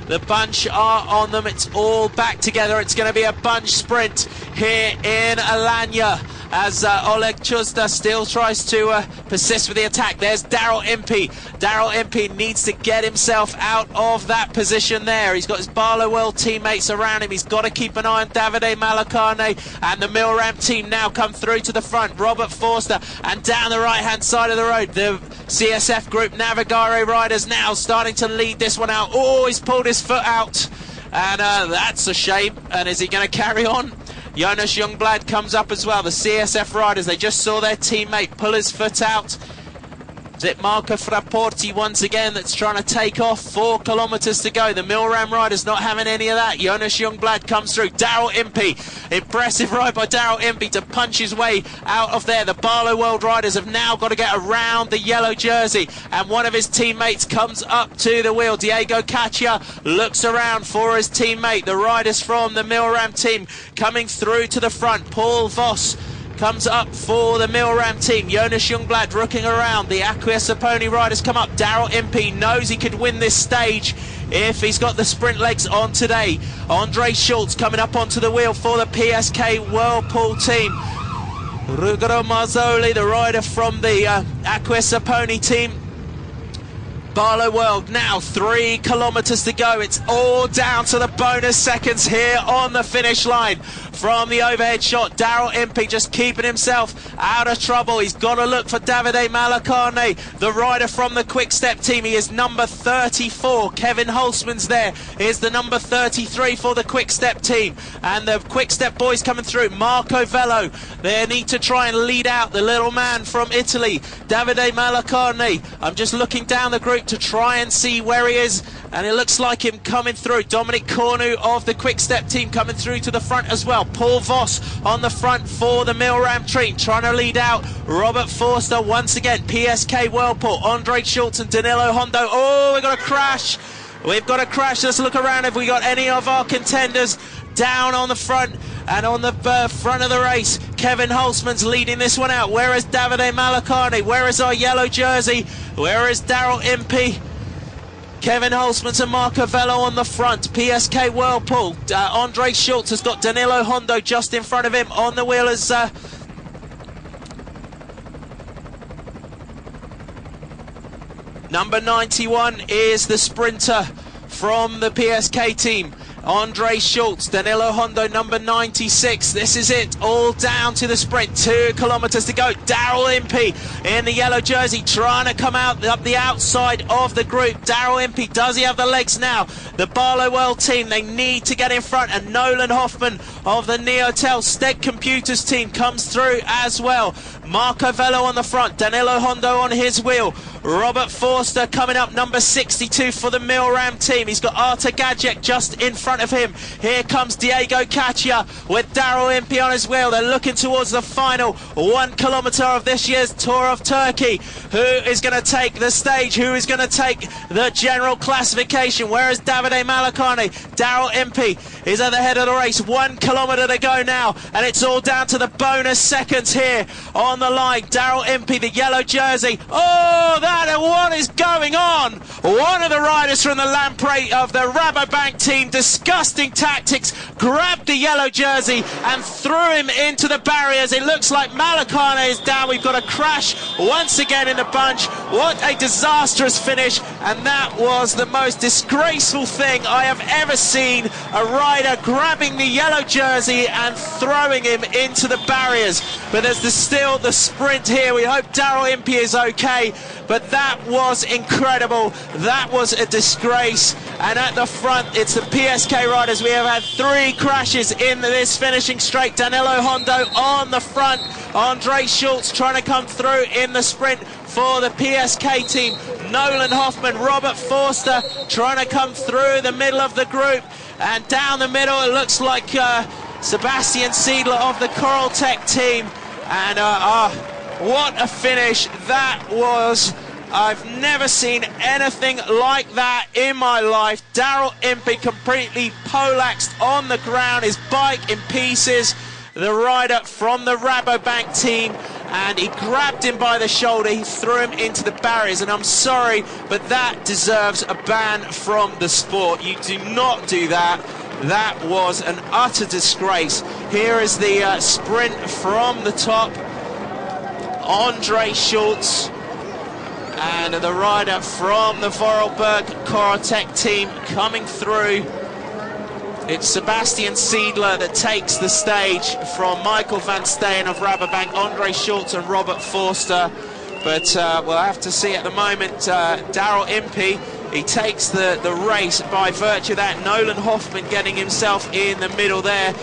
The bunch are on them. It's all back together. It's going to be a bunch sprint here in Alanya as Oleg Chuzda still tries to persist with the attack. There's Daryl Impey. Daryl Impey needs to get himself out of that position there. He's got his Barlow teammates around him. He's got to keep an eye on Davide Malakane, and the Milram team now come through to the front. Robert Forster, and down the right-hand side of the road, the CSF Group Navigare riders now starting to lead this one out. Oh, he's pulled his foot out, and that's a shame. And is he going to carry on? Jonas Youngblad comes up as well. The CSF riders, they just saw their teammate pull his foot out. Is it Marco Frapporti once again that's trying to take off? 4 kilometres to go. The Milram riders not having any of that. Jonas Youngblad comes through. Daryl Impey. Impressive ride by Daryl Impey to punch his way out of there. The Barlow World riders have now got to get around the yellow jersey, and one of his teammates comes up to the wheel. Diego Caccia looks around for his teammate. The riders from the Milram team coming through to the front. Paul Voss comes up for the Milram team. Jonas Youngblad looking around. The Acquia Saponi riders come up. Daryl Impey knows he could win this stage if he's got the sprint legs on today. Andre Schultz coming up onto the wheel for the PSK Whirlpool team. Ruggero Marzoli, the rider from the Acquia Saponi team. Barlow World now 3 kilometres to go. It's all down to the bonus seconds here on the finish line. From the overhead shot, Daryl Impey just keeping himself out of trouble. He's got to look for Davide Malakane, the rider from the Quick Step team. He is number 34. Kevin Holzman's there. Here's the number 33 for the Quick Step team. And the Quick Step boys coming through. Marco Vello. They need to try and lead out the little man from Italy, Davide Malakane. I'm just looking down the group to try and see where he is, and it looks like him coming through. Dominic Cornu of the Quick Step team coming through to the front as well. Paul Voss on the front for the Milram team, trying to lead out. Robert Forster once again. PSK Whirlpool, Andre Schultz and Danilo Hondo. Oh, we've got a crash. We've got a crash. Let's look around if we got any of our contenders down on the front. And on the front of the race, Kevin Holzman's leading this one out. Where is Davide Malakane? Where is our yellow jersey? Where is Daryl Impey? Kevin Holzman and Marco Vello on the front. PSK Whirlpool. Andre Schultz has got Danilo Hondo just in front of him. On the wheel as number 91 is the sprinter from the PSK team. Andre Schultz, Danilo Hondo, number 96. This is it, all down to the sprint. 2 kilometres to go. Daryl Impey in the yellow jersey trying to come out up the outside of the group. Daryl Impey, does he have the legs now? The Barlow World team, they need to get in front, and Nolan Hoffman of the Neotel Steg Computers team comes through as well. Marco Vello on the front, Danilo Hondo on his wheel. Robert Forster coming up, number 62 for the Milram team. He's got Arta Gadjek just in front of him. Here comes Diego Caccia with Daryl Impey on his wheel. They're looking towards the final 1 kilometre of this year's Tour of Turkey. Who is going to take the stage? Who is going to take the general classification? Where is Davide Malakane? Daryl Impey is at the head of the race. 1 kilometre to go now, and it's all down to the bonus seconds here on the line. Daryl Impey, the yellow jersey. Oh, what is going on? One of the riders from the Lamprey of the Rabobank team, disgusting tactics, grabbed the yellow jersey and threw him into the barriers. It looks like Malakane is down. We've got a crash once again in the bunch. What a disastrous finish, and that was the most disgraceful thing I have ever seen. A rider grabbing the yellow jersey and throwing him into the barriers. But there's still the sprint here. We hope Daryl Impey is okay, but that was incredible. That was a disgrace. And at the front, it's the PSK riders. We have had 3 crashes in this finishing straight. Danilo Hondo on the front. Andre Schultz trying to come through in the sprint for the PSK team. Nolan Hoffman, Robert Forster trying to come through the middle of the group. And down the middle, it looks like Sebastian Siedler of the Coral Tech team. And what a finish that was. I've never seen anything like that in my life. Daryl Impey completely poleaxed on the ground, his bike in pieces. The rider from the Rabobank team, and he grabbed him by the shoulder. He threw him into the barriers, and I'm sorry, but that deserves a ban from the sport. You do not do that. That was an utter disgrace. Here is the sprint from the top. Andre Schultz and the rider from the Vorarlberg Corotec team coming through. It's Sebastian Seidler that takes the stage from Michael van Steen of Rabobank, Andre Schultz and Robert Forster. But we'll have to see at the moment. Daryl Impey, he takes the race by virtue of that. Nolan Hoffman getting himself in the middle there.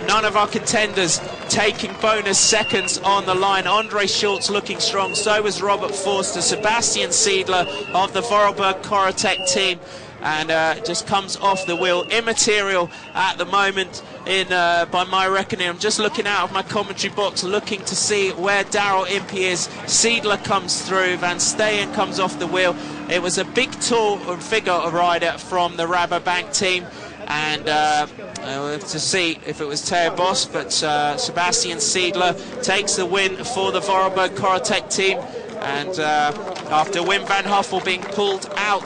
None of our contenders taking bonus seconds on the line. Andre Schultz looking strong, so was Robert Forster. Sebastian Seidler of the Vorarlberg Corotec team, and just comes off the wheel. Immaterial at the moment by my reckoning. I'm just looking out of my commentary box looking to see where Daryl Impey is. Seidler comes through, Van Steen comes off the wheel. It was a big tall figure rider from the Rabobank team, and we'll have to see if it was Theo Bos, but Sebastian Seidler takes the win for the Vorarlberg Corotec team, and after Wim van Huffel being pulled out